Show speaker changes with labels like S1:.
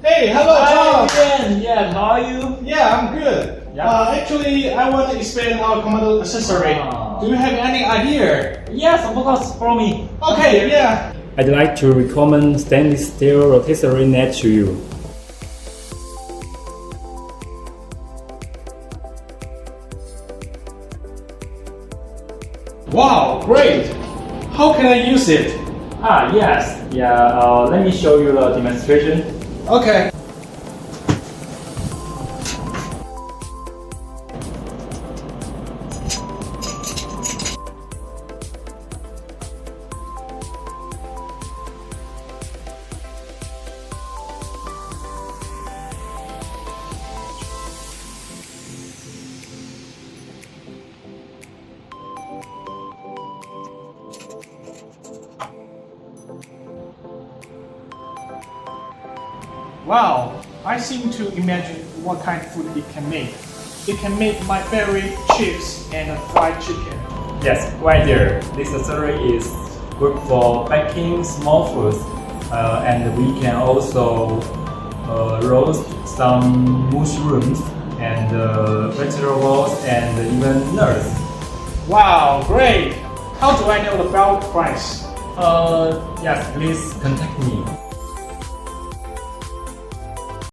S1: Hey, hello, Tom.
S2: Ian. Yeah, how are you?
S1: Yeah, I'm good.
S2: Yeah.
S1: Actually, I want to expand our commando accessory. Do you have any idea?
S2: Yes, of course, follow me.
S1: Okay, yeah.
S3: I'd like to recommend stainless steel rotisserie net to you.
S1: Wow, great. How can I use it?
S3: Yes. Let me show you the demonstration.
S1: Okay. Wow, I seem to imagine what kind of food it can make. It can make my favorite chips and fried chicken.
S3: Yes, right there. This accessory is good for baking small foods, and we can also roast some mushrooms and vegetables and even nuts.
S1: Wow, great. How do I know the belt price?
S3: Yes, please contact me.